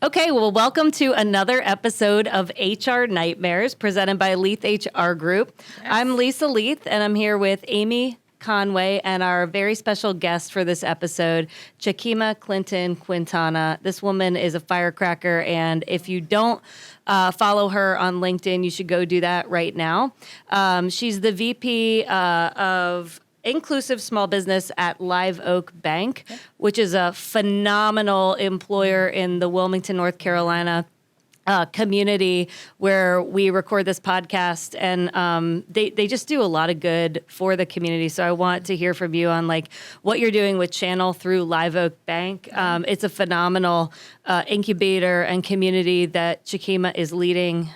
Okay, well, welcome to another episode of HR Nightmares presented by Leath HR Group. Yes. I'm Lisa Leath, and I'm here with Amy Conway and our very special guest for this episode, Chakema Clinton-Quintana. This woman is a firecracker, and if you don't follow her on LinkedIn, you should go do that right now. She's the VP of Inclusive Small Business at Live Oak Bank, which is a phenomenal employer in the Wilmington, North Carolina community where we record this podcast, and they just do a lot of good for the community. So I want to hear from you on like what you're doing with Channel through Live Oak Bank. It's a phenomenal incubator and community that Chakema is leading.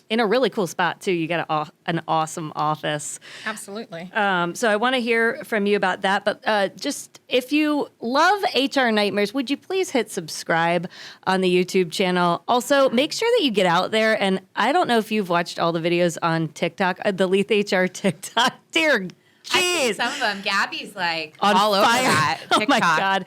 In a really cool spot, too. You got an awesome office. Absolutely. So I want to hear from you about that. But just if you love HR Nightmares, would you please hit subscribe on the YouTube channel? Also, make sure that you get out there. And I don't know if you've watched all the videos on TikTok, the Leath HR TikTok. Dear I think some of them, Gabby's like on all fire. over that TikTok. Oh my God.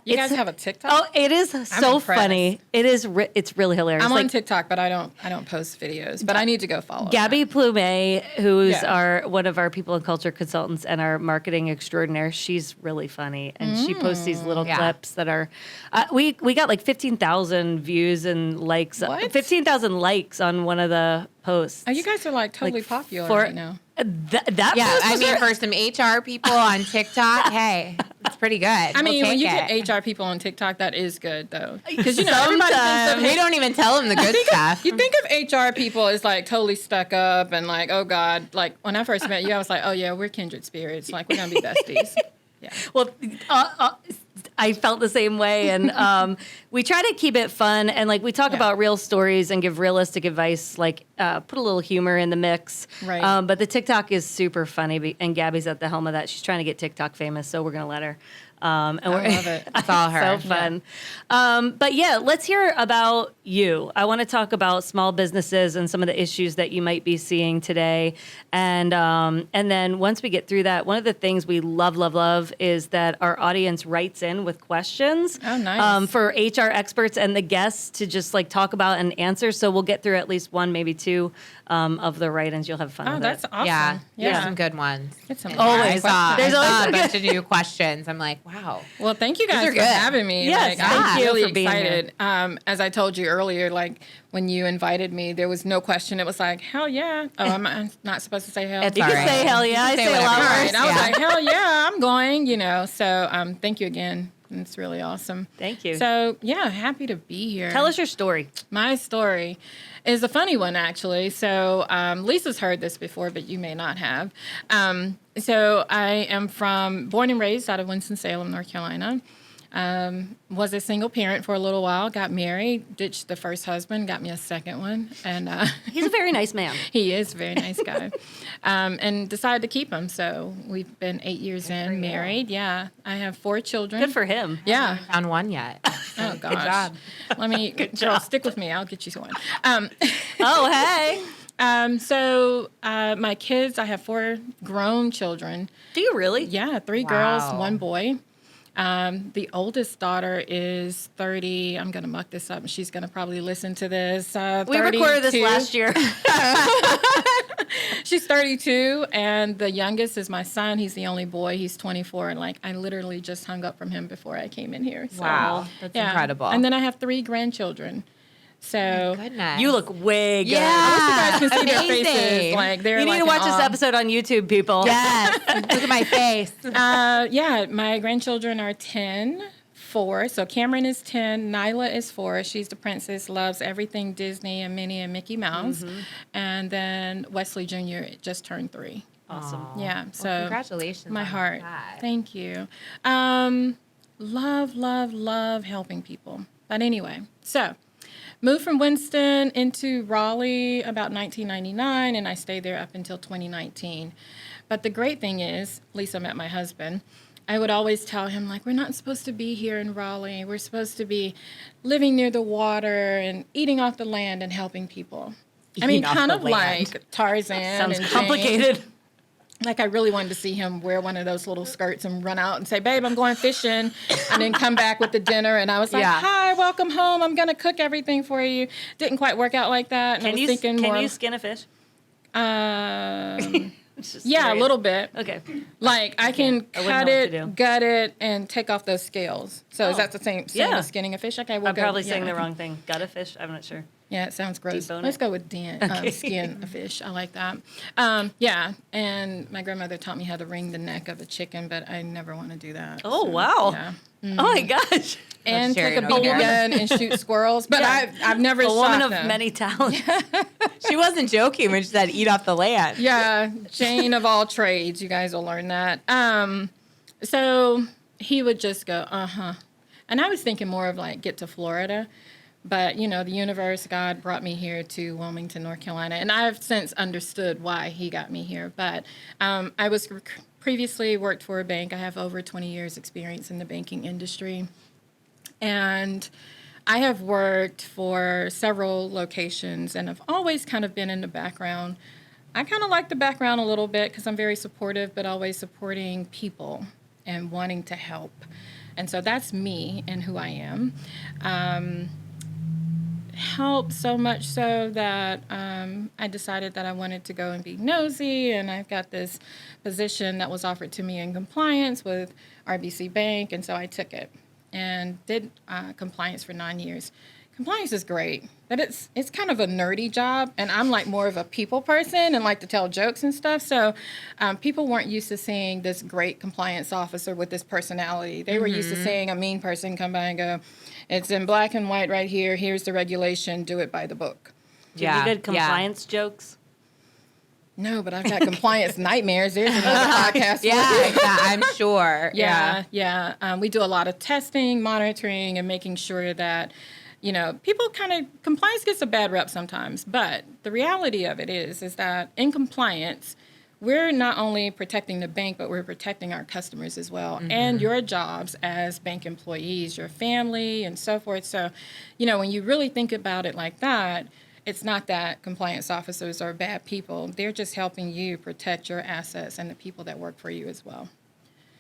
You guys have a TikTok? Oh, it is so funny. It is. It's really hilarious. I'm on TikTok, but I don't post videos. But I need to go follow. Gabby Plumet, who's one of our people and culture consultants and our marketing extraordinaire. She's really funny, and she posts these little clips that are. We got like 15,000 views and likes. 15,000 likes on one of the posts. Oh, you guys are like totally popular right now. I mean, for some HR people on TikTok, hey, it's pretty good. I mean, when you get HR people on TikTok, that is good, though. Because, you know, everybody thinks of... We don't even tell them the good stuff. You think of HR people as, like, totally stuck up and, like, oh, God. Like, when I first met you, I was like, oh, yeah, we're kindred spirits. Like, we're going to be besties. Yeah. Well, I felt the same way, and we try to keep it fun, and like we talk about real stories and give realistic advice, like put a little humor in the mix. Right. But the TikTok is super funny, and Gabby's at the helm of that. She's trying to get TikTok famous, so we're gonna let her. And I love it. It's all her. So fun. But yeah, let's hear about you. I want to talk about small businesses and some of the issues that you might be seeing today. And then once we get through that, one of the things we love is that our audience writes in with questions. Oh, nice. For HR experts and the guests to just like talk about and answer. So we'll get through at least one, maybe two of the write-ins. You'll have fun with that's it. awesome. Yeah, there's some good ones. It's some Always. I saw a bunch of new questions. I'm like, wow. Well, thank you guys for good. having me. Yes, I'm thank you really for being excited. As I told you earlier, like when you invited me, there was no question. It was like, hell yeah. Oh, I'm not supposed to say hell. You can say hell yeah. I say a lot All worse. right. I was like, hell yeah, I'm going, you know. So thank you again. It's really awesome. Thank you. So, yeah, happy to be here. Tell us your story. My story is a funny one, actually. So Lisa's heard this before, but you may not have. So I am born and raised out of Winston-Salem, North Carolina. Was a single parent for a little while, got married, ditched the first husband, got me a second one. And He's a very nice man. He is a very nice guy. And decided to keep him. So we've been 8 years in, married. Yeah. I have 4 children. Good for him. Yeah. I haven't found one yet. Oh, gosh. Good job. Let me, girl, stick with me. I'll get you one. Oh, hey. So my kids, I have 4 grown children. Do you really? Yeah, 3 girls, 1 boy. The oldest daughter is 30. I'm going to muck this up, and she's going to probably listen to this. We recorded this last year. She's 32, and the youngest is my son. He's the only boy. He's 24, and, like, I literally just hung up from him before I came in here. So, Wow, that's incredible. And then I have 3 grandchildren. So Goodness. You look way good. I wish you guys could see their faces. Amazing. Like, they're You need like to watch this awe. episode on YouTube, people. Yes. Look at my face. Yeah, my grandchildren are 10, 4. So Cameron is 10, Nyla is 4. She's the princess, loves everything Disney and Minnie and Mickey Mouse. Mm-hmm. And then Wesley Jr. just turned 3. Awesome. Yeah, so Well, congratulations. my on heart. that. Thank you. Love helping people. But anyway, so moved from Winston into Raleigh about 1999, and I stayed there up until 2019. But the great thing is, Lisa met my husband. I would always tell him, like, we're not supposed to be here in Raleigh. We're supposed to be living near the water and eating off the land and helping people. I mean, kind of like Tarzan. Sounds and Jane. complicated. Like, I really wanted to see him wear one of those little skirts and run out and say, babe, I'm going fishing, and then come back with the dinner. And I was like, hi, welcome home. I'm going to cook everything for you. Didn't quite work out like that. And Can I was thinking you more, skin a fish? yeah, curious. a little bit. Okay. Like, I can I wouldn't cut know what to do. it, gut it, and take off those scales. So is that the same Yeah. as skinning a fish? Okay, we'll I'm go. probably yeah, saying the I can- wrong thing. Got a fish? I'm not sure. Yeah, it sounds gross. Debone Let's it? go with skin a fish. I like that. Yeah, and my grandmother taught me how to wring the neck of a chicken, but I never want to do that. Oh, so, wow. Yeah. Oh my gosh. And take a sharing a BB woman. gun and shoot squirrels, but Yeah. I've never A shot woman of them. many talents. She wasn't joking when she said eat off the land. Yeah, Jane of all trades. You guys will learn that. So he would just go, and I was thinking more of like get to Florida. But, the universe, God brought me here to Wilmington, North Carolina. And I've since understood why he got me here. But I was previously worked for a bank. I have over 20 years experience in the banking industry. And I have worked for several locations and have always kind of been in the background. I kind of like the background a little bit because I'm very supportive, but always supporting people and wanting to help. And so that's me and who I am. Helped so much so that I decided that I wanted to go and be nosy, and I've got this position that was offered to me in compliance with RBC Bank, and so I took it and did compliance for 9 years. Compliance is great, but it's kind of a nerdy job, and I'm like more of a people person and like to tell jokes and stuff. So people weren't used to seeing this great compliance officer with this personality. They were used to seeing a mean person come by and go, it's in black and white right here. Here's the regulation. Do it by the book. Did you good compliance jokes? No, but I've got compliance nightmares. There's another podcast. Yeah, I'm sure. Yeah. We do a lot of testing, monitoring, and making sure that, people compliance gets a bad rep sometimes. But the reality of it is that in compliance, we're not only protecting the bank, but we're protecting our customers as well, and your jobs as bank employees, your family, and so forth. So, when you really think about it like that, it's not that compliance officers are bad people. They're just helping you protect your assets and the people that work for you as well.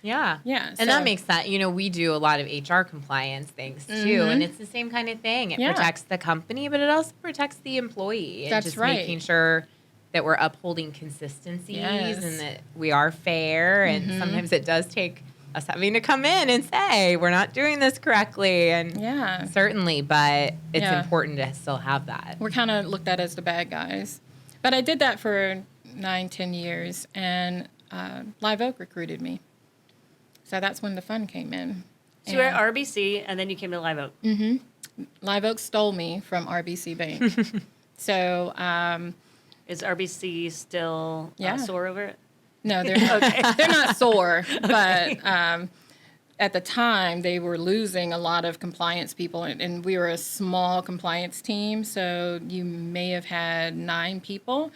Yeah. Yeah. And that makes sense. We do a lot of HR compliance things too. And it's the same kind of thing. It protects the company, but it also protects the employee. And That's just right. making sure that we're upholding consistencies Yes. and that we are fair. And sometimes it does take us having to come in and say, we're not doing this correctly. And certainly, but it's important to still have that. We're kind of looked at as the bad guys. But I did that for 9-10 years, and Live Oak recruited me. So that's when the fun came in. So you were at RBC, and then you came to Live Oak. Live Oak stole me from RBC Bank. So, Is RBC still sore over it? no, they're not sore, but at the time they were losing a lot of compliance people, and we were a small compliance team, so you may have had 9 people,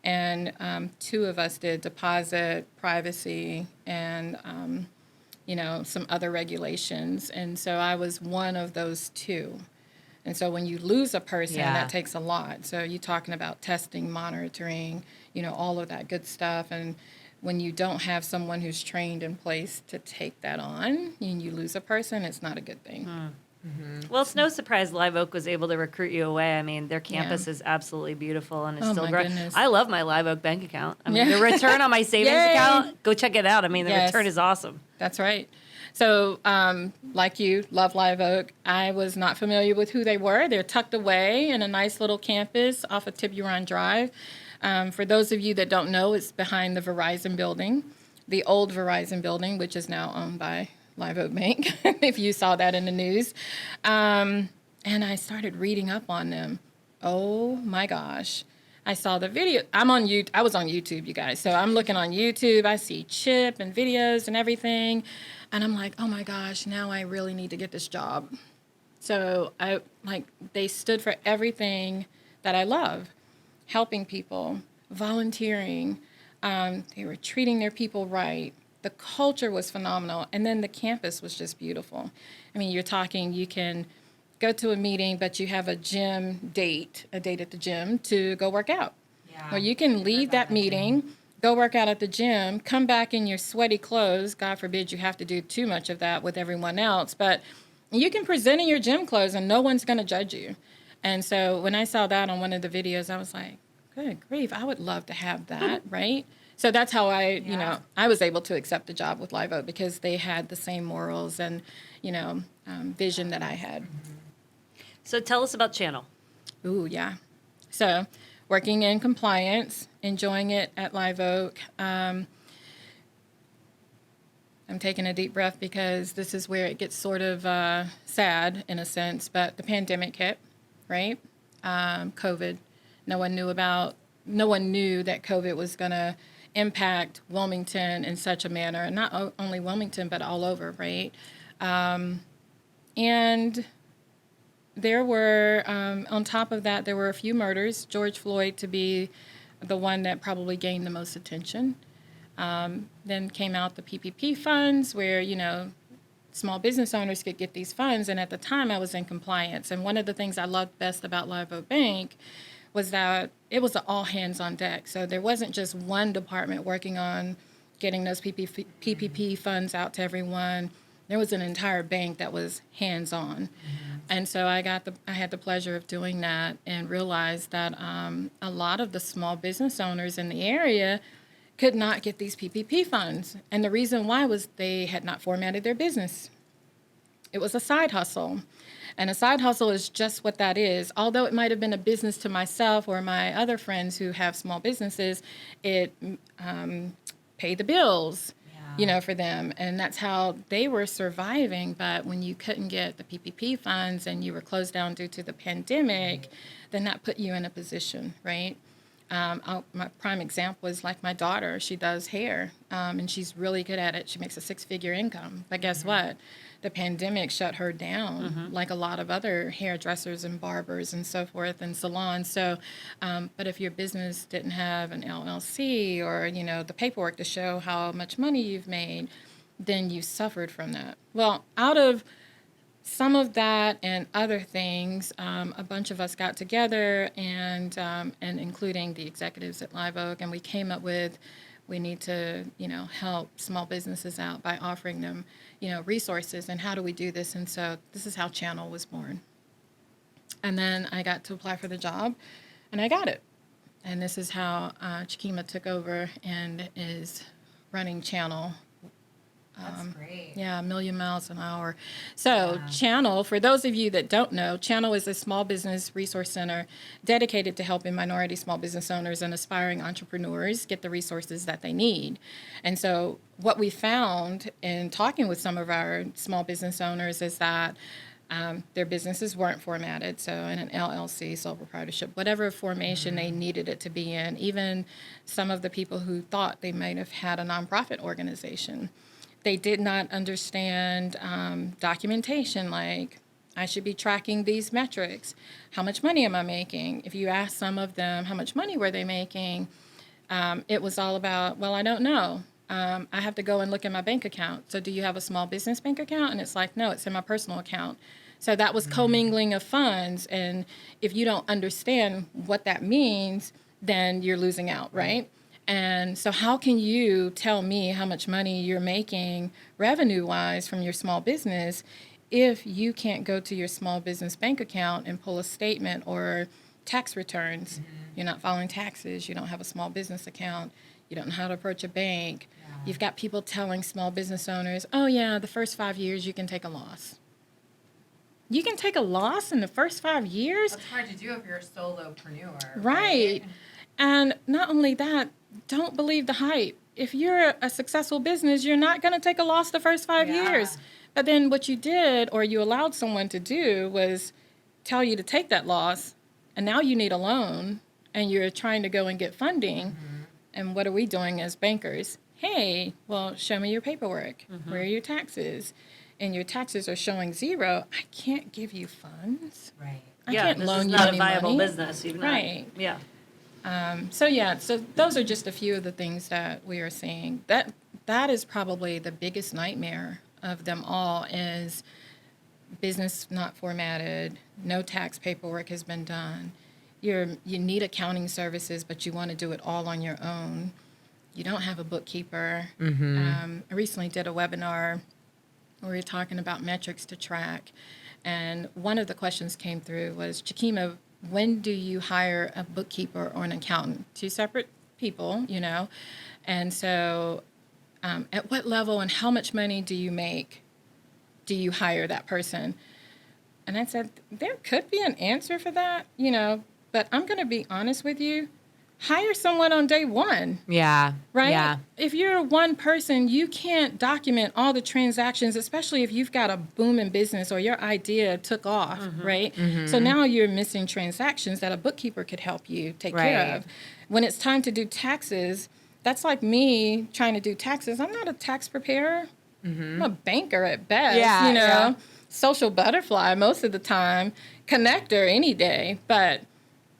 and 2 of us did deposit, privacy, and some other regulations, and so I was one of those 2. And so when you lose a person, that takes a lot. So you're talking about testing, monitoring, all of that good stuff. And when you don't have someone who's trained in place to take that on and you lose a person, it's not a good thing. Well, it's no surprise Live Oak was able to recruit you away. I mean, their campus is absolutely beautiful and it's still my growing. goodness. I love my Live Oak bank account. I mean, the return on my savings account, go check it out. I mean, the return is awesome. That's right. So, like you, love Live Oak. I was not familiar with who they were. They're tucked away in a nice little campus off of Tiburon Drive. For those of you that don't know, it's behind the Verizon building, the old Verizon building, which is now owned by Live Oak Bank, if you saw that in the news. And I started reading up on them. Oh, my gosh. I saw the video. I was on YouTube, you guys. So I'm looking on YouTube. I see Chip and videos and everything. And I'm like, oh my gosh, now I really need to get this job. So they stood for everything that I love. Helping people, volunteering. They were treating their people right. The culture was phenomenal. And then the campus was just beautiful. I mean, you're talking, you can go to a meeting, but you have a date at the gym to go work out. Yeah. Or you can leave that meeting go work out at the gym, come back in your sweaty clothes. God forbid you have to do too much of that with everyone else, but you can present in your gym clothes and no one's going to judge you. And so when I saw that on one of the videos, I was like, good grief, I would love to have that, right? So that's how I was able to accept the job with Live Oak, because they had the same morals and, vision that I had. So tell us about Channel. Ooh, yeah. So working in compliance, enjoying it at Live Oak. I'm taking a deep breath because this is where it gets sort of sad in a sense, but the pandemic hit, right? COVID. No one knew that COVID was going to impact Wilmington in such a manner, and not only Wilmington, but all over, right? And there were, on top of that, there were a few murders. George Floyd to be the one that probably gained the most attention. Then came out the PPP funds where, small business owners could get these funds. And at the time, I was in compliance. And one of the things I loved best about Live Oak Bank was that it was an all hands on deck. So there wasn't just one department working on getting those PPP funds out to everyone. There was an entire bank that was hands on. Mm-hmm. And so I had the pleasure of doing that and realized that a lot of the small business owners in the area could not get these PPP funds. And the reason why was they had not formatted their business. It was a side hustle. And a side hustle is just what that is. Although it might have been a business to myself or my other friends who have small businesses, it paid the bills, for them. And that's how they were surviving. But when you couldn't get the PPP funds and you were closed down due to the pandemic, then that put you in a position, right? My prime example is like my daughter. She does hair, and she's really good at it. She makes a 6-figure income. But guess what? The pandemic shut her down, like a lot of other hairdressers and barbers and so forth and salons. So, but if your business didn't have an LLC or, the paperwork to show how much money you've made, then you suffered from that. Well, out of some of that and other things, a bunch of us got together and including the executives at Live Oak, and we came up with, we need to, help small businesses out by offering them, resources. And how do we do this? And so this is how Channel was born. And then I got to apply for the job, and I got it. And this is how Chakema took over and is running Channel. That's great. Yeah, 1,000,000 miles an hour. So Channel, for those of you that don't know, Channel is a small business resource center dedicated to helping minority small business owners and aspiring entrepreneurs get the resources that they need. And so what we found in talking with some of our small business owners is that their businesses weren't formatted. So in an LLC, sole proprietorship, whatever formation they needed it to be in, even some of the people who thought they might have had a nonprofit organization. They did not understand documentation, like I should be tracking these metrics. How much money am I making? If you ask some of them how much money were they making, it was all about, well, I don't know. I have to go and look at my bank account. So do you have a small business bank account? And it's like, no, it's in my personal account. So that was commingling of funds. And if you don't understand what that means, then you're losing out, right? And so how can you tell me how much money you're making revenue-wise from your small business if you can't go to your small business bank account and pull a statement or tax returns? You're not filing taxes. You don't have a small business account. You don't know how to approach a bank. You've got people telling small business owners, oh, yeah, the first 5 years you can take a loss. You can take a loss in the first 5 years? That's hard to do if you're a solopreneur. Right. And not only that, don't believe the hype. If you're a successful business, you're not going to take a loss the first 5 years. But then what you did, or you allowed someone to do, was tell you to take that loss, and now you need a loan, and you're trying to go and get funding. And what are we doing as bankers? Hey, well, show me your paperwork. Where are your taxes? And your taxes are showing 0. I can't give you funds. Right. I can't loan you any money. This is not a viable business. Right. Yeah. So those are just a few of the things that we are seeing. That is probably the biggest nightmare of them all, is business not formatted, no tax paperwork has been done. You need accounting services, but you want to do it all on your own. you don't have a bookkeeper. Mm-hmm. I recently did a webinar where we were talking about metrics to track. And one of the questions came through was, Chakema, when do you hire a bookkeeper or an accountant? Two separate people, you know. And so at what level and how much money do you make? Do you hire that person? And I said, there could be an answer for that, you know, but I'm going to be honest with you. Hire someone on day one. Yeah. Right? Yeah. If you're one person, you can't document all the transactions, especially if you've got a booming business or your idea took off, right? So now you're missing transactions that a bookkeeper could help you take care of. When it's time to do taxes, that's like me trying to do taxes. I'm not a tax preparer. I'm a banker at best, you know, social butterfly most of the time, connector any day, but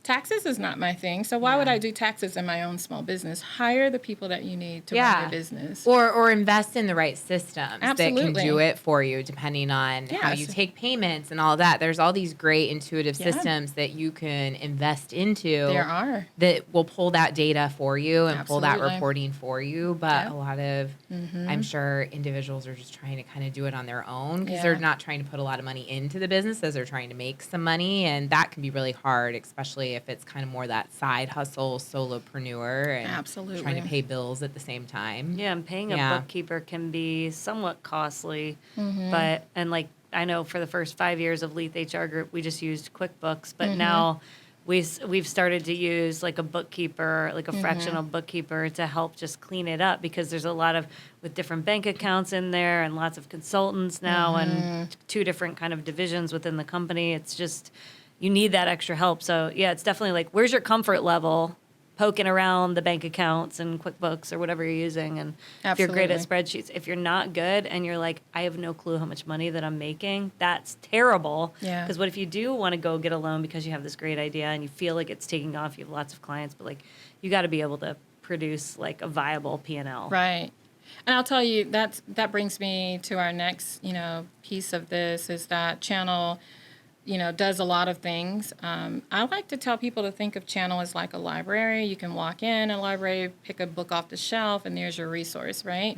taxes is not my thing. So why would I do taxes in my own small business? Hire the people that you need to run your business. Or invest in the right systems that can do it for you, depending on how you take payments and all that. There's all these great intuitive systems that you can invest into. There are. That will pull that data for you and pull that reporting for you. But a lot of, I'm sure, individuals are just trying to kind of do it on their own because they're not trying to put a lot of money into the business as they're trying to make some money. And that can be really hard, especially if it's kind of more that side hustle, solopreneur, and trying to pay bills at the same time. Yeah, and paying a bookkeeper can be somewhat costly, but like I know for the first 5 years of Leath HR Group, we just used QuickBooks, but now we've started to use like a bookkeeper, like a fractional bookkeeper to help just clean it up because there's a lot of with different bank accounts in there and lots of consultants now and 2 different kind of divisions within the company. It's just you need that extra help. So, yeah, it's definitely like, where's your comfort level poking around the bank accounts and QuickBooks or whatever you're using? And if you're great at spreadsheets, if you're not good and you're like, I have no clue how much money that I'm making, that's terrible. Yeah. Because what if you do want to go get a loan because you have this great idea and you feel like it's taking off, you have lots of clients, but like you got to be able to produce like a viable P&L. Right. And I'll tell you, that brings me to our next, you know, piece of this is that Channel, you know, does a lot of things. I like to tell people to think of Channel as like a library. You can walk in a library, pick a book off the shelf, and there's your resource, right?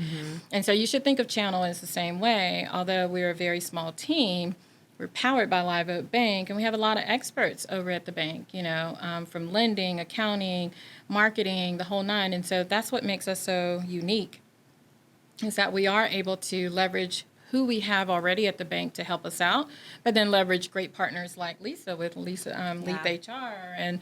And so you should think of Channel as the same way. Although we're a very small team, we're powered by Live Oak Bank, and we have a lot of experts over at the bank, you know, from lending, accounting, marketing, the whole nine. And so that's what makes us so unique, is that we are able to leverage who we have already at the bank to help us out, but then leverage great partners like Lisa with Leath HR and,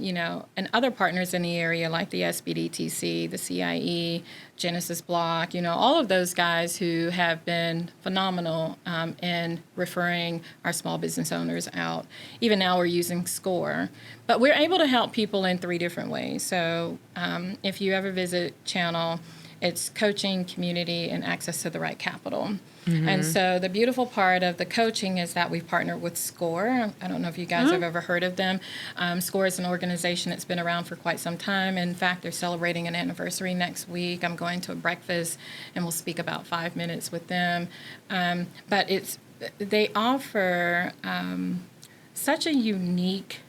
you know, and other partners in the area like the SBDTC, the CIE, Genesis Block, you know, all of those guys who have been phenomenal in referring our small business owners out. Even now we're using SCORE. But we're able to help people in 3 different ways. So if you ever visit Channel, it's coaching, community, and access to the right capital. And so the beautiful part of the coaching is that we've partnered with SCORE. I don't know if you guys have ever heard of them. SCORE is an organization that's been around for quite some time. In fact, they're celebrating an anniversary next week. I'm going to a breakfast, and we'll speak about 5 minutes with them. But they offer such a unique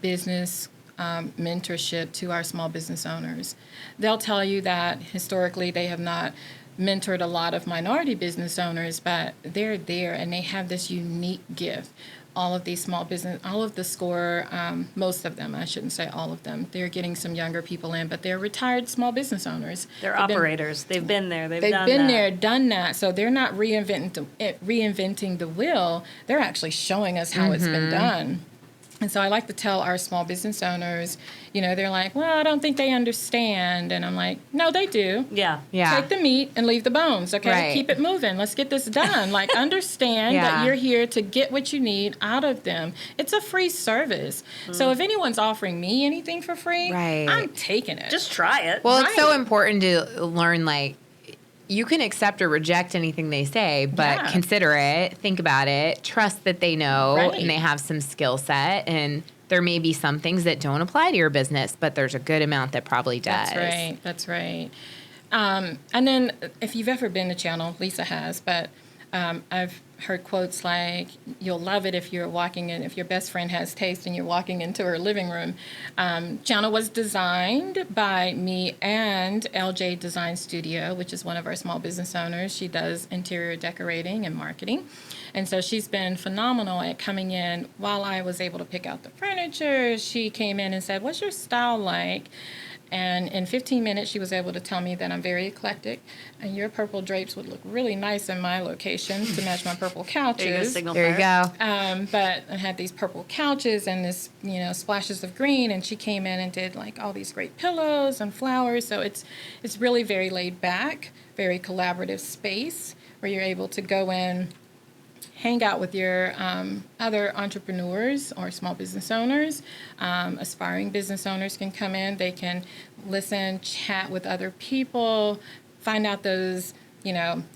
business mentorship to our small business owners. They'll tell you that historically they have not mentored a lot of minority business owners, but they're there and they have this unique gift. All of these small business, all of the SCORE, most of them, I shouldn't say all of them, they're getting some younger people in, but they're retired small business owners. They're operators. They've been there. They've done that. So they're not reinventing the wheel. They're actually showing us how it's been done. And so I like to tell our small business owners, you know, they're like, well, I don't think they understand. And I'm like, no, they do. Yeah. Take the meat and leave the bones, okay? Right. Keep it moving. Let's get this done. Like, understand that you're here to get what you need out of them. It's a free service. So if anyone's offering me anything for free, I'm taking it. Just try it. Well, it's so important to learn, like, you can accept or reject anything they say, but consider it, think about it, trust that they know and they have some skill set, and there may be some things that don't apply to your business, but there's a good amount that probably does. That's right. And then if you've ever been to Channel, Lisa has, but I've heard quotes like, "You'll love it if you're walking in, if your best friend has taste and you're walking into her living room." Channel was designed by me and LJ Design Studio, which is one of our small business owners. She does interior decorating and marketing. And so she's been phenomenal at coming in. While I was able to pick out the furniture, she came in and said, "What's your style like?" And in 15 minutes, she was able to tell me that I'm very eclectic, and your purple drapes would look really nice in my location to match my purple couches. There you go. But I had these purple couches and this, splashes of green, and she came in and did like all these great pillows and flowers. So it's really very laid back, very collaborative space where you're able to go in, hang out with your other entrepreneurs or small business owners. Aspiring business owners can come in. They can listen, chat with other people, find out those,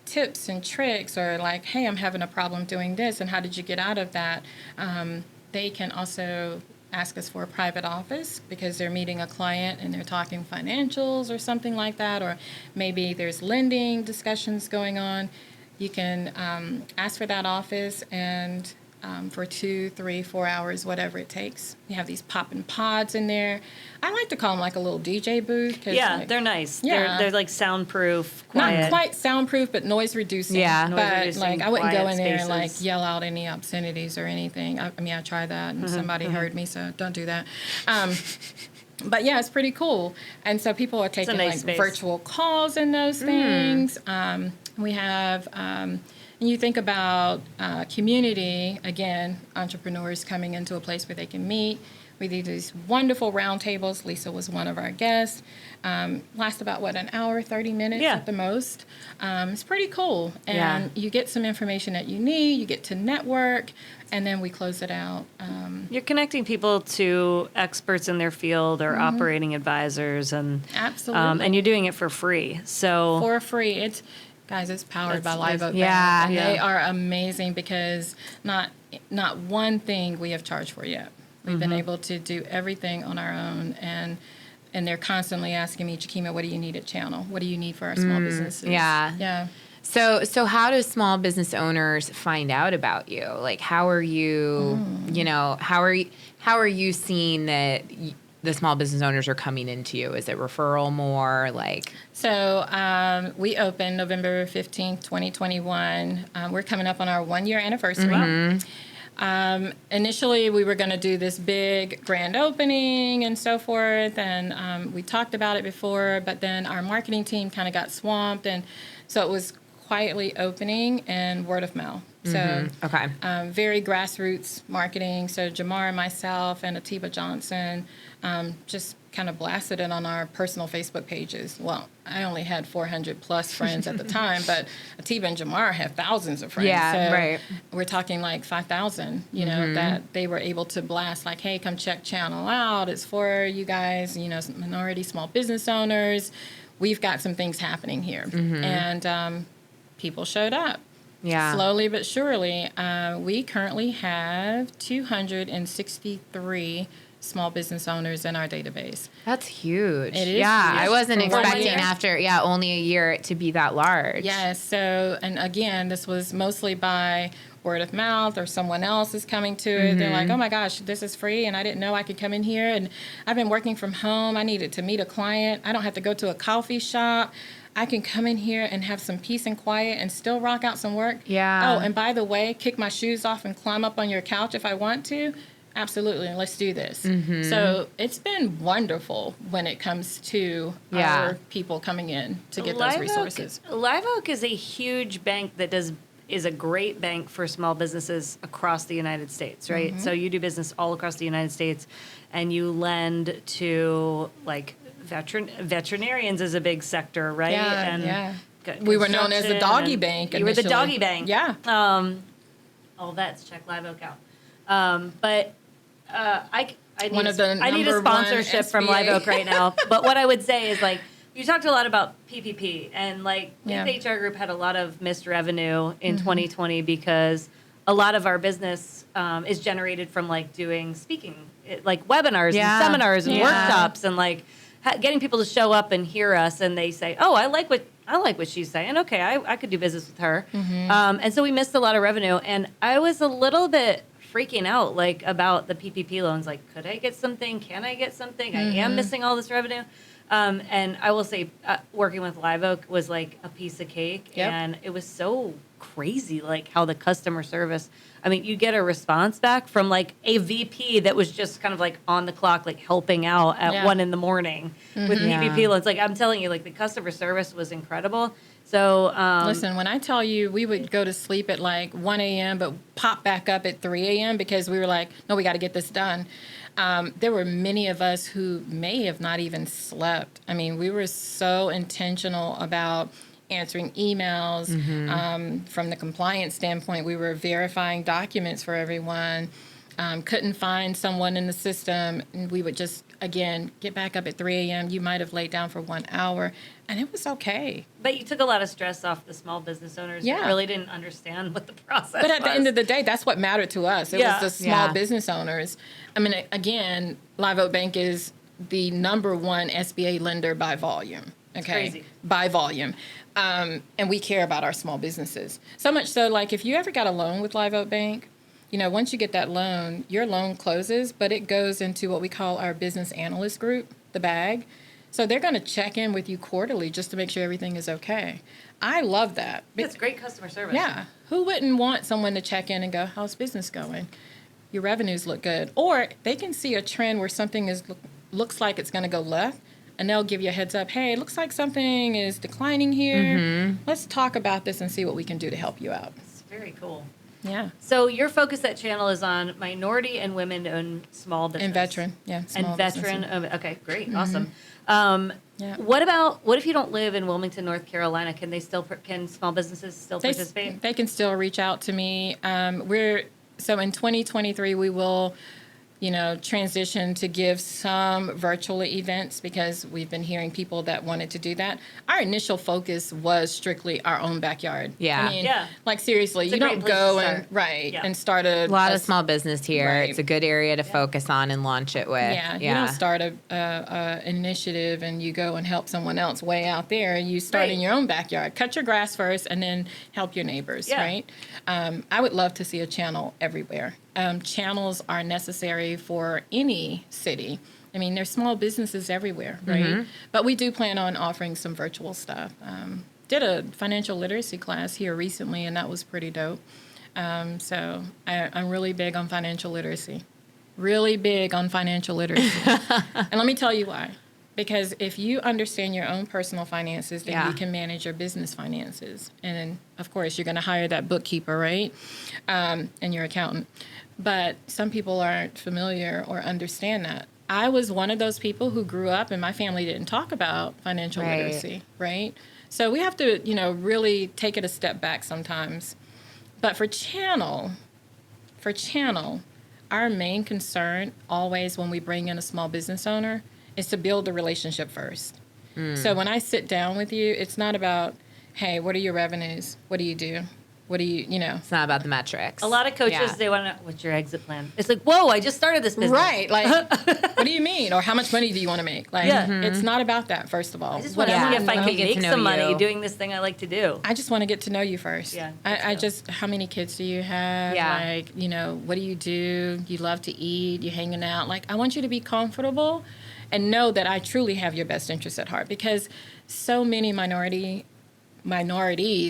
tips and tricks, or like, "Hey, I'm having a problem doing this, and how did you get out of that?" They can also ask us for a private office because they're meeting a client and they're talking financials or something like that, or maybe there's lending discussions going on. You can ask for that office, and for 2, 3, 4 hours, whatever it takes. You have these poppin' pods in there. I like to call them like a little DJ booth. Yeah, they're nice. Yeah. They're like soundproof, quiet. Not quite soundproof, but noise reducing. Yeah. But Noise-reducing, I wouldn't go in there and spaces. yell out any obscenities or anything. I mean, I tried that and somebody heard me, so don't do that. But yeah, it's pretty cool. And so people are taking nice space. virtual calls and those things. We have, and you think about community, again, entrepreneurs coming into a place where they can meet. We do these wonderful roundtables. Lisa was one of our guests. Last about, an hour, 30 minutes at the most. It's pretty cool. And you get some information that you need. You get to network. And then we close it out. You're connecting people to experts in their field or operating advisors. And Absolutely. and you're doing it for free. So For free. It's powered by Live Oak. Yeah. And they are amazing because not one thing we have charged for yet. We've been able to do everything on our own, and they're constantly asking me, "Chakema, what do you need at Channel? What do you need for our small businesses?" Yeah. Yeah. So how do small business owners find out about you? Like, how are you, how are you seeing that the small business owners are coming into you? Is it referral more, like? So we opened November 15th, 2021. We're coming up on our 1-year anniversary. Initially, we were going to do this big grand opening and so forth, and we talked about it before, but then our marketing team kind of got swamped, and so it was quietly opening and word of mouth. So very grassroots marketing. So Jamar and myself and Atiba Johnson just kind of blasted it on our personal Facebook pages. Well, I only had 400 plus friends at the time, but Atiba and Jamar have thousands of friends. Yeah, so right. We're talking like 5,000, that they were able to blast like, "Hey, come check Channel out. It's for you guys, minority small business owners. We've got some things happening here." And people showed up. Yeah. Slowly but surely. We currently have 263 small business owners in our database. That's huge. It is Yeah, huge. I wasn't For 1 expecting year. after only a year to be that large. Yes. So, and again, this was mostly by word of mouth, or someone else is coming to it. They're like, "Oh my gosh, this is free, and I didn't know I could come in here. And I've been working from home. I needed to meet a client. I don't have to go to a coffee shop. I can come in here and have some peace and quiet and still rock out some work. Yeah. Oh, and by the way, kick my shoes off and climb up on your couch if I want to. Absolutely, let's do this." So it's been wonderful when it comes to our people coming in to get those resources. Live Oak is a huge bank that is a great bank for small businesses across the United States, right? So you do business all across the United States, and you lend to like veterinarians is a big sector, right? Yeah, and yeah. We were known as the doggy bank. You were the initially. doggy bank. Yeah. All vets check Live Oak out. But I need a number sponsorship one from SBA. Live Oak right now. But what I would say is, like, you talked a lot about PPP, and like Leath HR Group had a lot of missed revenue in 2020 because a lot of our business is generated from like doing speaking, like webinars and seminars and workshops, and like getting people to show up and hear us, and they say, "Oh, I like I like what she's saying. Okay, I could do business with her. And so we missed a lot of revenue. And I was a little bit freaking out, like, about the PPP loans. Like, could I get something? Can I get something? I am missing all this revenue. And I will say, working with Live Oak was like a piece of cake. Yep. And it was so crazy, like, how the customer service, I mean, you get a response back from, like, a VP that was just kind of, like, on the clock, like, helping out at 1 a.m. with PPP loans. Like, I'm telling you, like, the customer service was incredible. So, listen, when I tell you we would go to sleep at like 1 a.m., but pop back up at 3 a.m. because we were like, no, we got to get this done. There were many of us who may have not even slept. I mean, we were so intentional about answering emails. From the compliance standpoint, we were verifying documents for everyone. Couldn't find someone in the system, and we would just, again, get back up at 3 a.m. You might have laid down for 1 hour, and it was okay. But you took a lot of stress off the small business owners that really didn't understand what the process was. But at the end of the day, that's what mattered to us. It was the small business owners. I mean, again, Live Oak Bank is the #1 SBA lender by volume. Okay, crazy. By volume. And we care about our small businesses. So much so, like, if you ever got a loan with Live Oak Bank, you know, once you get that loan, your loan closes, but it goes into what we call our business analyst group, the bag. So they're going to check in with you quarterly just to make sure everything is okay. I love that. It's great customer service. Yeah. Who wouldn't want someone to check in and go, how's business going? Your revenues look good. Or they can see a trend where something looks like it's going to go left, and they'll give you a heads up. Hey, it looks like something is declining here. Let's talk about this and see what we can do to help you out. It's very cool. Yeah. So your focus at Channel is on minority and women-owned small business. And veteran, yeah. And veteran. Okay, great, awesome. Yeah. What if you don't live in Wilmington, North Carolina? Can they still can small businesses still participate? They can still reach out to me. So in 2023 we will, transition to give some virtual events because we've been hearing people that wanted to do that. Our initial focus was strictly our own backyard. Yeah. I mean, like, seriously, you don't go and start a lot of small business here. Right. It's a good area to focus on and launch it with. Yeah. You don't start a initiative and you go and help someone else way out there. You start in your own backyard. Cut your grass first and then help your neighbors, right? I would love to see a channel everywhere. Channels are necessary for any city. I mean, there's small businesses everywhere, right? But we do plan on offering some virtual stuff. Did a financial literacy class here recently, and that was pretty dope. So I'm really big on financial literacy. Really big on financial literacy. And let me tell you why. Because if you understand your own personal finances, then you can manage your business finances. And, of course, you're going to hire that bookkeeper, right? And your accountant. But some people aren't familiar or understand that. I was one of those people who grew up and my family didn't talk about financial literacy, right? So we have to, really take it a step back sometimes. But for Channel, our main concern always when we bring in a small business owner is to build a relationship first. So when I sit down with you, it's not about, hey, what are your revenues? What do you do? What do you? It's not about the metrics. A lot of coaches, they want to know, what's your exit plan? It's like, whoa, I just started this business. Right. Like, what do you mean? Or how much money do you want to make? Like, it's not about that, first of all. I just want to see if I can make some money doing this thing I like to do. I just want to get to know you first. Yeah. How many kids do you have? Yeah. Like, what do you do? You love to eat? You hanging out? Like, I want you to be comfortable and know that I truly have your best interest at heart, because so many minorities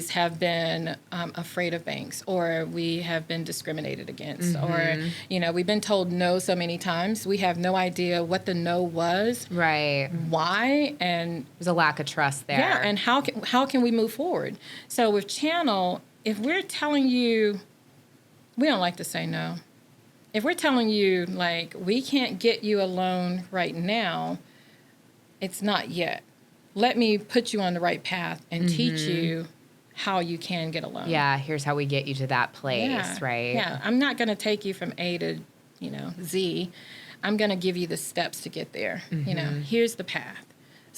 have been afraid of banks, or we have been discriminated against, or, we've been told no so many times. We have no idea what the no was. Right. Why. And there's a lack of trust there. Yeah. And how can we move forward? So with Channel, if we're telling you, we don't like to say no. If we're telling you, like, we can't get you a loan right now, it's not yet. Let me put you on the right path and teach you how you can get a loan. Yeah, here's how we get you to that place, right? Yeah, I'm not going to take you from A to, Z. I'm going to give you the steps to get there. Here's the path.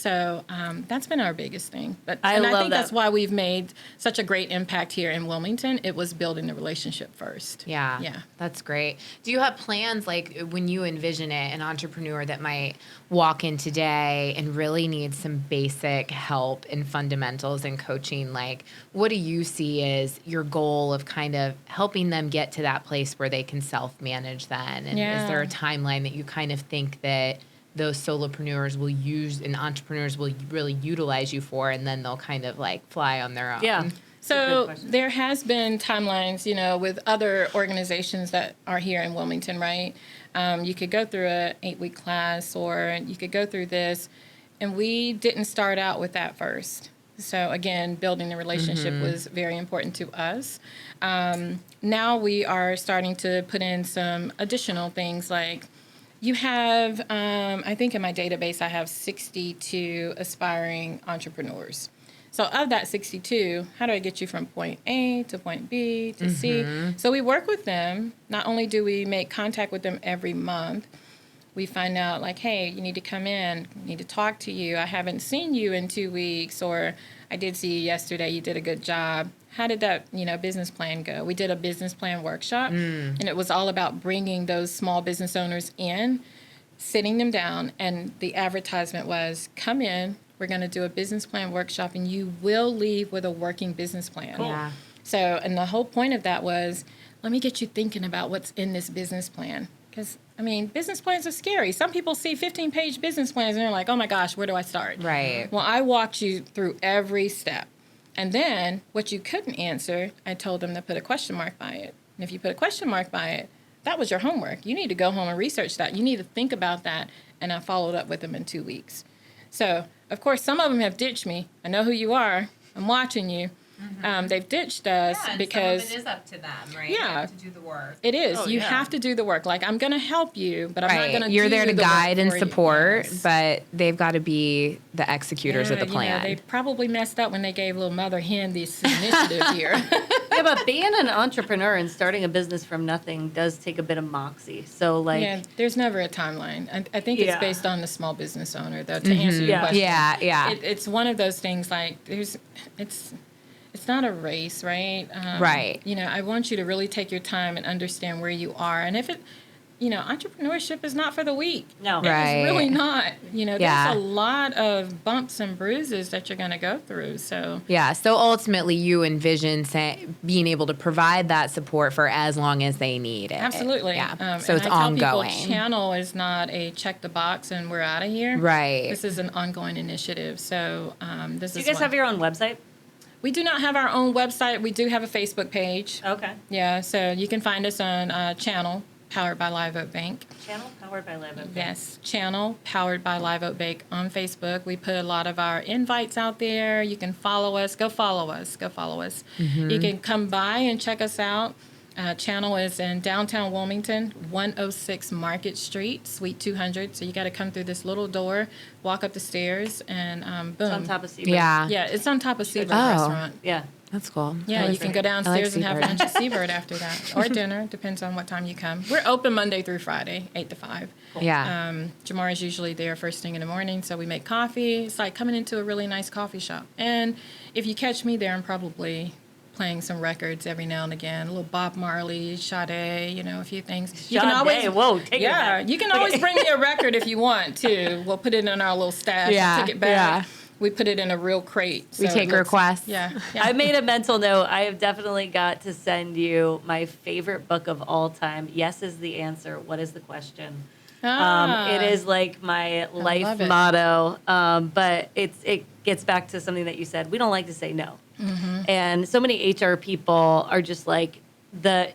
So that's been our biggest thing. I think that's why we've made such a great impact here in Wilmington. It was building the relationship first. Yeah, that's great. Do you have plans, like when you envision it, an entrepreneur that might walk in today and really need some basic help in fundamentals and coaching, like what do you see as your goal of kind of helping them get to that place where they can self-manage then? And is there a timeline that you kind of think that those solopreneurs will use and entrepreneurs will really utilize you for, and then they'll kind of like fly on their own? Yeah. So there has been timelines, with other organizations that are here in Wilmington, right? You could go through an 8-week class, or you could go through this. And we didn't start out with that first. So again, building the relationship was very important to us. Now we are starting to put in some additional things like, you have, I think in my database, I have 62 aspiring entrepreneurs. So of that 62, how do I get you from point A to point B to C? So we work with them. Not only do we make contact with them every month, we find out like, hey, you need to come in, I need to talk to you. I haven't seen you in 2 weeks, or I did see you yesterday, you did a good job. How did that, business plan go? We did a business plan workshop, and it was all about bringing those small business owners in, sitting them down, and the advertisement was, come in, we're going to do a business plan workshop, and you will leave with a working business plan. Cool. Yeah. So, and the whole point of that was, let me get you thinking about what's in this business plan. Because, business plans are scary. Some people see 15-page business plans, and they're like, oh my gosh, where do I start? Right. Well, I walked you through every step. And then what you couldn't answer, I told them to put a question mark by it. And if you put a question mark by it, that was your homework. You need to go home and research that. You need to think about that. And I followed up with them in 2 weeks. So, of course, some of them have ditched me. I know who you are. I'm watching you. They've ditched us because some of it is up to them, right? Yeah, you have to do the work. It is. You have to do the work. Like, I'm going to help you, but I'm not going to do You're there to the guide work and for support, you. Yes. but they've got to be the executors of the plan. They probably messed up when they gave little mother hen this initiative here. Yeah, but being an entrepreneur and starting a business from nothing does take a bit of moxie. So, like, there's never a timeline. I think it's based on the small business owner, though. To answer your question, it's one of those things. Like, it's not a race, right? Right. I want you to really take your time and understand where you are. And if entrepreneurship is not for the weak. No. It's really not. There's a lot of bumps and bruises that you're going to go through. So so ultimately you envision being able to provide that support for as long as they need it. Absolutely. So it's I tell ongoing. People, channel is not a check the box and we're out of here. Right. This is an ongoing initiative. So Do you guys have your own website? We do not have our own website. We do have a Facebook page. Okay. Yeah, so you can find us on Channel, powered by Live Oak Bank. Channel powered by Live Oak Bank. Yes, Channel powered by Live Oak Bank on Facebook. We put a lot of our invites out there. You can follow us. Go follow us. You can come by and check us out. Channel is in downtown Wilmington, 106 Market Street, Suite 200. So you got to come through this little door, walk up the stairs, and boom. It's on top of Seabird. Yeah, it's on top of Seabird Restaurant. Yeah. That's cool. Yeah, you can go downstairs and have lunch at Seabird after that. Or dinner, depends on what time you come. We're open Monday through Friday, 8 to 5. Cool. Yeah. Jamar is usually there first thing in the morning, so we make coffee. It's like coming into a really nice coffee shop. And if you catch me there, I'm probably playing some records every now and again. A little Bob Marley, Sade, a few things. You can always, take it back. You can always bring me a record if you want, too. We'll put it in our little stash and take it back. Yeah. We put it in a real crate. So we take requests. Yeah. I made a mental note. I have definitely got to send you my favorite book of all time. Yes is the answer. What is the question? It is like my life motto. But it gets back to something that you said. We don't like to say no. Mm-hmm. And so many HR people are just like,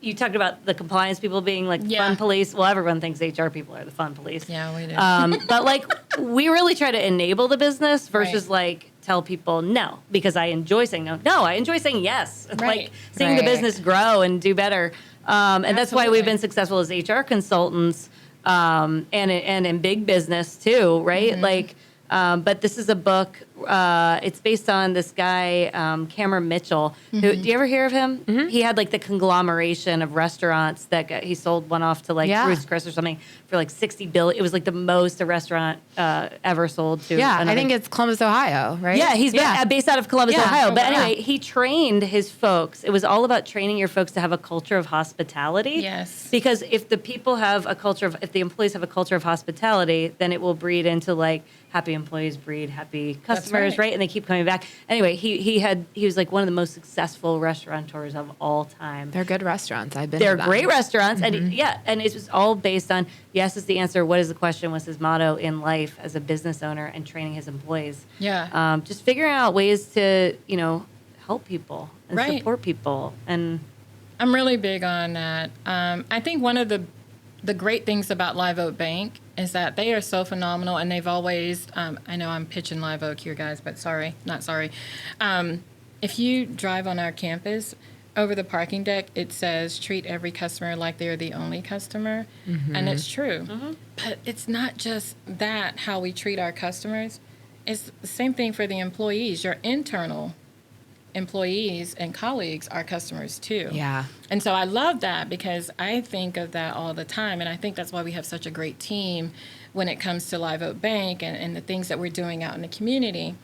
you talked about the compliance people being like fun police. Well, everyone thinks HR people are the fun police. Yeah, we do. But like, we really try to enable the business versus like tell people no, because I enjoy saying no. No, I enjoy saying yes. Like seeing the business grow and do better. And that's why we've been successful as HR consultants and in big business too, right? Mm-hmm. Like But this is a book. It's based on this guy, Cameron Mitchell. Who, do you ever hear of him? He had like the conglomeration of restaurants that he sold one off to like Ruth's Chris or something for like $60 billion. It was like the most a restaurant ever sold to. Yeah, I think it's Columbus, Ohio, right? Yeah, he's based out of Columbus, Ohio. But anyway, he trained his folks. It was all about training your folks to have a culture of hospitality. Yes. Because if the employees have a culture of hospitality, then it will breed into like happy employees breed happy customers, right? And they keep coming back. Anyway, he was like one of the most successful restaurateurs of all time. They're good restaurants. I've been. They're to them. great restaurants, and and it was all based on yes is the answer. What is the question? Was his motto in life as a business owner and training his employees. Yeah, just figuring out ways to help people and support people. And I'm really big on that. I think one of the great things about Live Oak Bank is that they are so phenomenal, and they've always, I know I'm pitching Live Oak here, guys, but not sorry. If you drive on our campus, over the parking deck, it says, treat every customer like they're the only customer, and it's true. But it's not just that, how we treat our customers. It's the same thing for the employees. Your internal employees and colleagues are customers too. Yeah. And so I love that because I think of that all the time. And I think that's why we have such a great team when it comes to Live Oak Bank and the things that we're doing out in the community.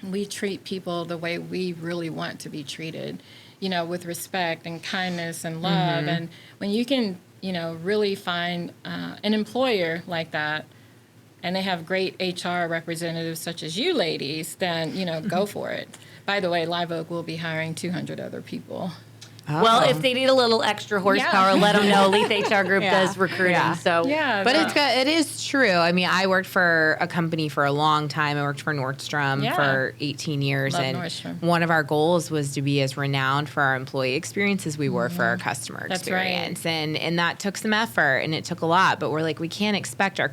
We treat people the way we really want to be treated, with respect and kindness and love. And when you can, really find an employer like that, and they have great HR representatives such as you ladies, then, go for it. By the way, Live Oak will be hiring 200 other people. Oh. Well, if they need a little extra horsepower, let them know. Leath HR Group does recruiting. Yeah. So, but it is true. I mean, I worked for a company for a long time. I worked for Nordstrom for 18 years. Love and Nordstrom. One of our goals was to be as renowned for our employee experience as we were for our customer experience. Right. And that took some effort and it took a lot. But we're like, we can't expect our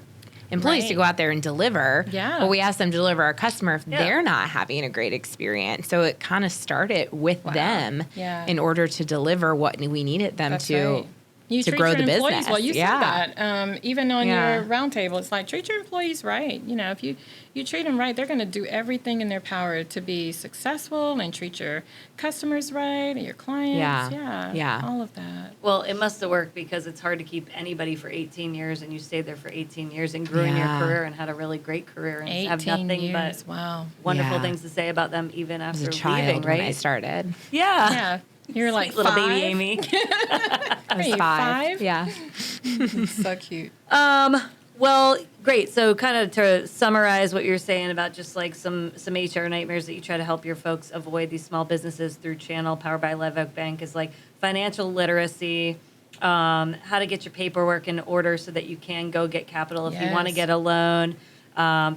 employees to go out there and deliver. Yeah. But we ask them to deliver our customer if they're not having a great experience. So it kind of started with them in order to deliver what we needed them to grow the business. Well, you said that. Even on your roundtable, it's like, treat your employees right. If you treat them right, they're going to do everything in their power to be successful and treat your customers right and your clients. Yeah. All of that. Well, it must have worked because it's hard to keep anybody for 18 years, and you stayed there for 18 years and grew in your career and had a really great career and have nothing but wonderful things to say about them even after leaving, right? When I started. Yeah. You're like little baby Amy. I was five. Yeah. So cute. Well, great. So kind of to summarize what you're saying about just like some HR nightmares that you try to help your folks avoid these small businesses through Channel powered by Live Oak Bank is like financial literacy, how to get your paperwork in order so that you can go get capital if you want to get a loan.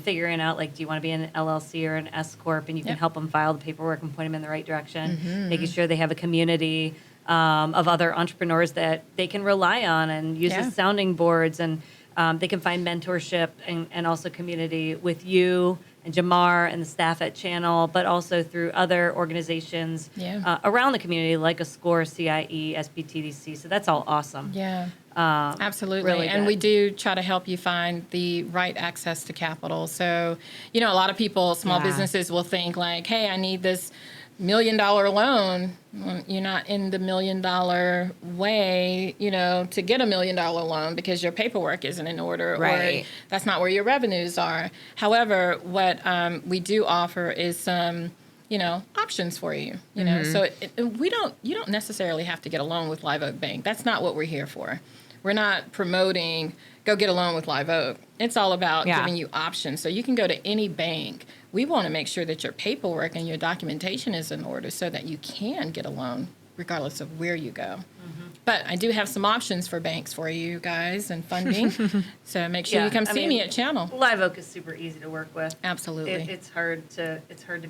Figuring out, like, do you want to be an LLC or an S Corp, and you can help them file the paperwork and point them in the right direction, making sure they have a community of other entrepreneurs that they can rely on and use as sounding boards, and they can find mentorship and also community with you and Jamar and the staff at Channel, but also through other organizations around the community like a SCORE, CIE, SPTDC. So that's all awesome. Yeah. Absolutely. Really and we do try to help you find the right access to capital. So, a lot of people, small businesses will think like, hey, I need this $1 million loan. Well, you're not in the $1 million way, to get $1 million loan because your paperwork isn't in order or that's not where your revenues are. However, what we do offer is some options for you, so you don't necessarily have to get a loan with Live Oak Bank. That's not what we're here for. We're not promoting, go get a loan with Live Oak. It's all about giving you options. So you can go to any bank. We want to make sure that your paperwork and your documentation is in order so that you can get a loan regardless of where you go. But I do have some options for banks for you guys and funding. So make sure you come see me at Channel. Live Oak is super easy to work with. Absolutely. It's hard to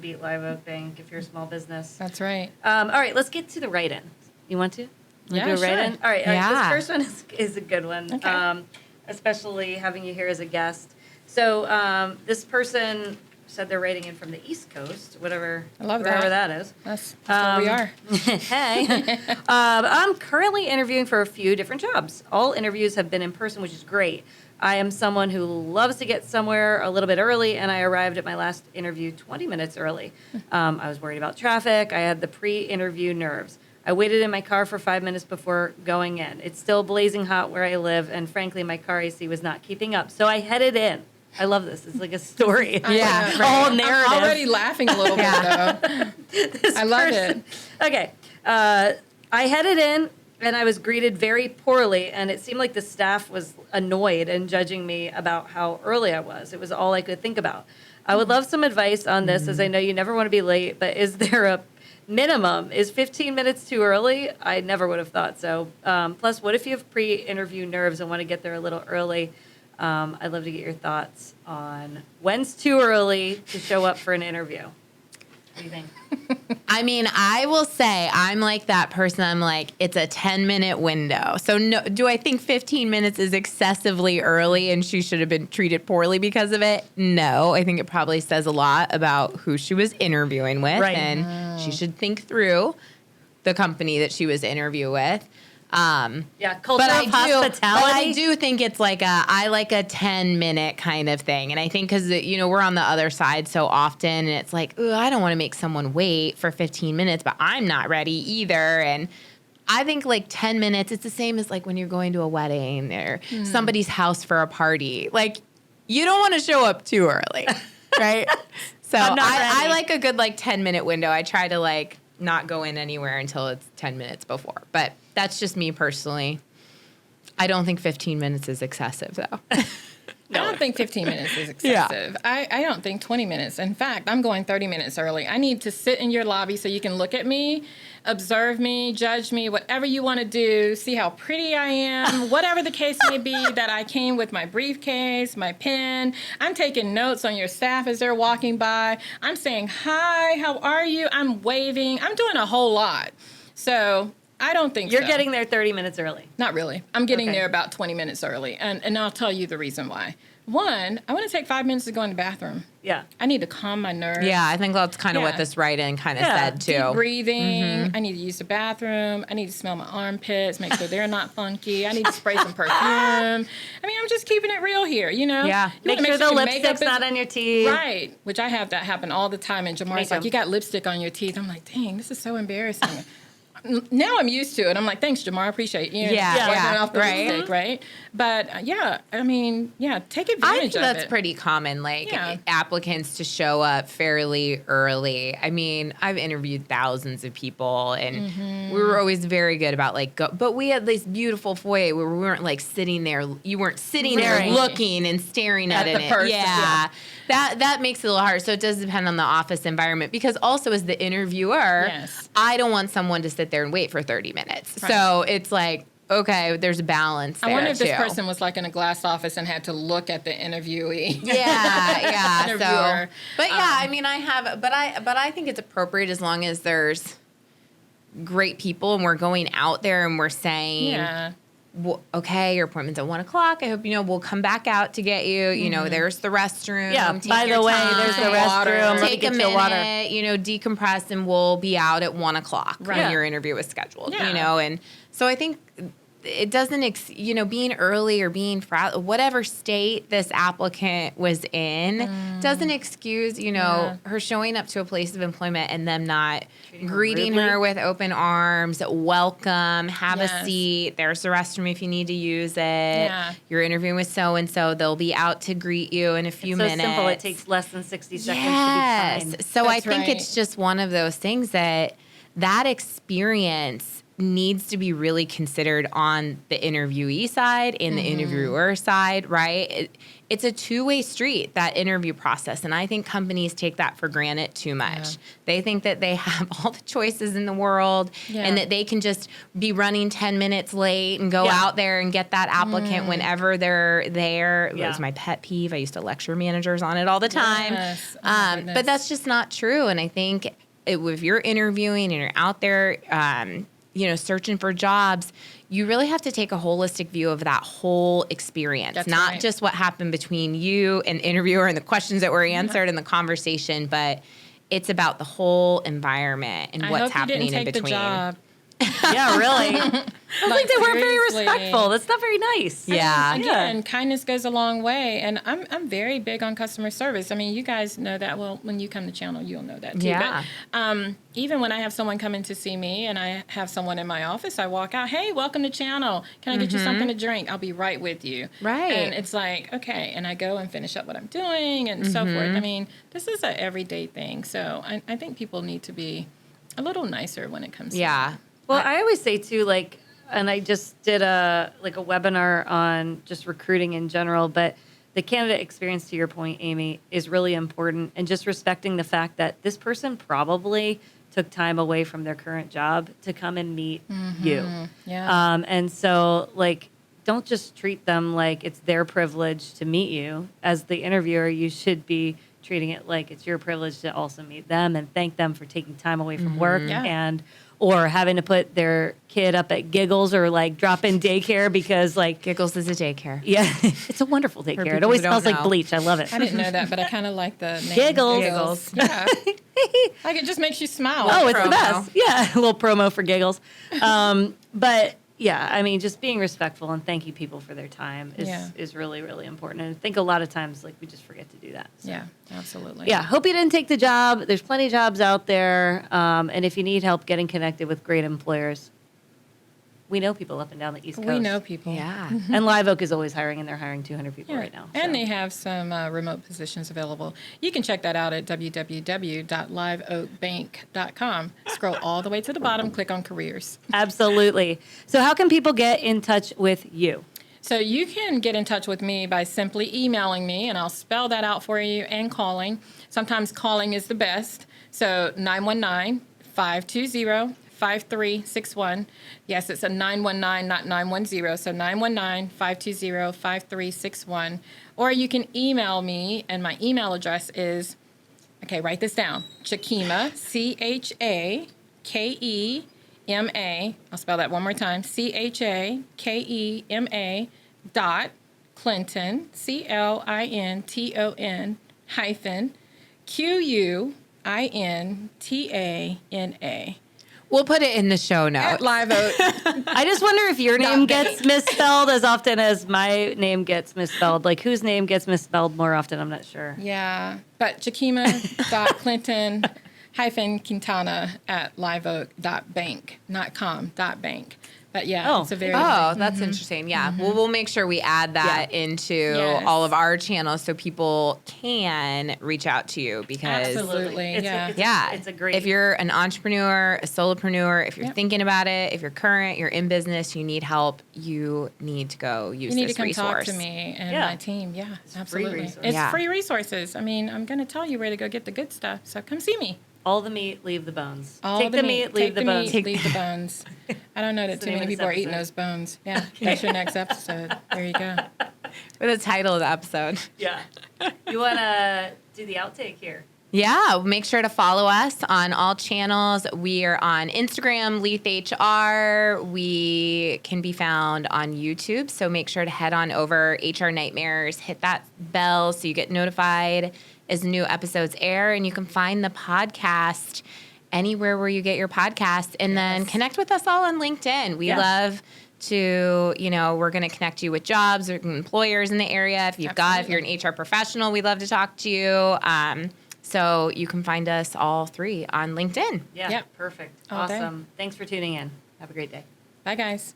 beat Live Oak Bank if you're a small business. That's right. All right, let's get to the write-in. You want to? Yeah, do a write-in? All right. This first one is a good one, especially having you here as a guest. So this person said they're writing in from the East Coast, wherever that is. That's where we are. Hey. I'm currently interviewing for a few different jobs. All interviews have been in person, which is great. I am someone who loves to get somewhere a little bit early, and I arrived at my last interview 20 minutes early. I was worried about traffic. I had the pre-interview nerves. I waited in my car for 5 minutes before going in. It's still blazing hot where I live, and frankly, my car AC was not keeping up. So I headed in. I love this. It's like a story. Yeah, A whole narrative. I'm already laughing a little bit, though. I love it. Okay. I headed in, and I was greeted very poorly, and it seemed like the staff was annoyed and judging me about how early I was. It was all I could think about. I would love some advice on this, as I know you never want to be late, but is there a minimum? Is 15 minutes too early? I never would have thought so. Plus, what if you have pre-interview nerves and want to get there a little early? I'd love to get your thoughts on when's too early to show up for an interview. What do you think? I mean, I will say I'm like that person. I'm like, it's a 10-minute window. So no, do I think 15 minutes is excessively early and she should have been treated poorly because of it? No, I think it probably says a lot about who she was interviewing with. Right. And she should think through the company that she was interviewing with. Yeah, culture of hospitality. But I do think it's like I like a 10-minute kind of thing. And I think because, we're on the other side so often, and it's like, I don't want to make someone wait for 15 minutes, but I'm not ready either. And I think like 10 minutes, it's the same as like when you're going to a wedding or somebody's house for a party. Like, you don't want to show up too early, right? So I like a good like 10-minute window. I try to like not go in anywhere until it's 10 minutes before. But that's just me personally. I don't think 15 minutes is excessive, though. I don't think 15 minutes is excessive. Yeah. I don't think 20 minutes. In fact, I'm going 30 minutes early. I need to sit in your lobby so you can look at me, observe me, judge me, whatever you want to do, see how pretty I am, whatever the case may be, that I came with my briefcase, my pen. I'm taking notes on your staff as they're walking by. I'm saying, hi, how are you? I'm waving. I'm doing a whole lot. So I don't think You're getting there 30 minutes early. Not really. I'm getting there about 20 minutes early. And I'll tell you the reason why. One, I want to take 5 minutes to go in the bathroom. Yeah. I need to calm my nerves. Yeah, I think that's kind of what this write-in kind of said, too. Deep breathing. I need to use the bathroom. I need to smell my armpits, make sure they're not funky. I need to spray some perfume. I mean, I'm just keeping it real here, Yeah. Make sure the lipstick's not on your teeth. Right. Which I have that happen all the time. And Jamar's like, you got lipstick on your teeth. I'm like, dang, this is so embarrassing. Now I'm used to it. I'm like, thanks, Jamar. I appreciate you. Off the lipstick, right? But take advantage of it. I think that's pretty common, applicants to show up fairly early. I mean, I've interviewed thousands of people, and we were always very good about but we had this beautiful foyer where we weren't like sitting there. You weren't sitting there looking and staring at it. Yeah. That makes it a little hard. So it does depend on the office environment, because also as the interviewer, I don't want someone to sit there and wait for 30 minutes. Right. So it's like, okay, there's a balance there, I wonder if this person was like in a glass office and had to look at the interviewee. Yeah. Interviewer. But I mean, but I think it's appropriate as long as there's great people and we're going out there and we're saying, well, okay, your appointment's at 1 o'clock. I hope we'll come back out to get you. There's the restroom. Yeah. By the way, there's the restroom. Take a minute. Decompress, and we'll be out at 1 o'clock when your interview is scheduled. And so I think it doesn't, being early or being whatever state this applicant was in doesn't excuse, her showing up to a place of employment and them not greeting her with open arms, welcome, have a seat. There's the restroom if you need to use it. Yeah. You're interviewing with so-and-so. They'll be out to greet you in a few minutes. So simple. It takes less than 60 seconds to be fine. So I think it's just one of those things that experience needs to be really considered on the interviewee side and the interviewer side, right? It's a two-way street, that interview process, and I think companies take that for granted too much. Yeah. They think that they have all the choices in the world and that they can just be running 10 minutes late and go out there and get that applicant whenever they're there. It was my pet peeve. I used to lecture managers on it all the time. Yes. But that's just not true, and I think if you're interviewing and you're out there searching for jobs, you really have to take a holistic view of that whole experience. That's not just what happened between you and the interviewer and the questions that were answered in the conversation, but it's about the whole environment and what's happening in between. The job. Yeah, really. I was like, they weren't very seriously. respectful. That's not very nice. Yeah. Again, kindness goes a long way, and I'm very big on customer service. I mean, you guys know that. Well, when you come to channel, you'll know that too. Yeah. But even when I have someone come in to see me, and I have someone in my office, I walk out, hey, welcome to channel. Can I get you something to drink? I'll be right with you. Right. And it's like, okay, and I go and finish up what I'm doing and so forth. I mean, this is an everyday thing, so I think people need to be a little nicer when it comes to Yeah. Well, I always say too, like, and I just did a webinar on just recruiting in general, but the candidate experience, to your point, Amy, is really important, and just respecting the fact that this person probably took time away from their current job to come and meet you. Yeah. And so, like, don't just treat them like it's their privilege to meet you. As the interviewer, you should be treating it like it's your privilege to also meet them and thank them for taking time away from work Yeah. and or having to put their kid up at Giggles or like drop in daycare because like Giggles is a daycare. yeah, it's a wonderful daycare. people It always who don't smells like know. bleach. I love it. I didn't know that, but I kind of like the name. Giggles. Yeah. Like it just makes you smile. Oh, it's the promo. best. Yeah, a little promo for Giggles. But yeah, I mean, just being respectful and thanking people for their time is really, really important. And I think a lot of times, like, we just forget to do that. So. Yeah, absolutely. Yeah, hope you didn't take the job. There's plenty of jobs out there. And if you need help getting connected with great employers, we know people up and down the East Coast. We know people. Yeah. And Live Oak is always hiring, and they're hiring 200 people Yeah. right now. And so. they have some remote positions available. You can check that out at www.liveoakbank.com. Scroll all the way to the bottom, click on careers. Absolutely. So how can people get in touch with you? So you can get in touch with me by simply emailing me, and I'll spell that out for you, and calling. Sometimes calling is the best. So 919-520-5361. Yes, it's a 919, not 910. So 919-520-5361. Or you can email me, and my email address is, okay, write this down, Chakema, Chakema, I'll spell that one more time, Chakema .Clinton, Clinton hyphen Quintana. We'll put it in the show At notes. Live Oak. I just wonder if your name gets misspelled as often as my name gets misspelled. Like, whose name gets misspelled more often? I'm not sure. Yeah, but Chakema.Clinton -Quintana at liveoak.bank, not com.bank. But yeah, it's a very Oh, that's interesting. Yeah. Well, we'll make sure we add that into Yes. all of our channels so people can reach out to you because Absolutely. It's Yeah. it's a great. if you're an entrepreneur, a solopreneur, if you're Yep. thinking about it, if you're current, you're in business, you need help, you need to go use You need to this come resource. talk to me and Yeah. my team. Yeah, free absolutely. resources. It's Yeah. free resources. I mean, I'm going to tell you where to go get the good stuff. So come see me. all the meat, leave the bones. All Take the meat, leave take the bones. leave the bones. I don't know that the too name many of this people are eating episode. those bones. Yeah, that's your next episode. There you go. For the title of the episode. Yeah. You want to do the outtake here? Yeah, make sure to follow us on all channels. We are on Instagram, Leath HR. We can be found on YouTube, so make sure to head on over HR Nightmares, hit that bell so you get notified as new episodes air, and you can find the podcast anywhere where you get your podcast, and then connect with us all on LinkedIn. We love to, we're going to connect you with jobs or employers in the area. If you're an HR professional, we'd love to talk to you. So you can find us all three on LinkedIn. Yeah. Yep. Perfect. All day. Awesome. Thanks for tuning in. Have a great day. Bye, guys.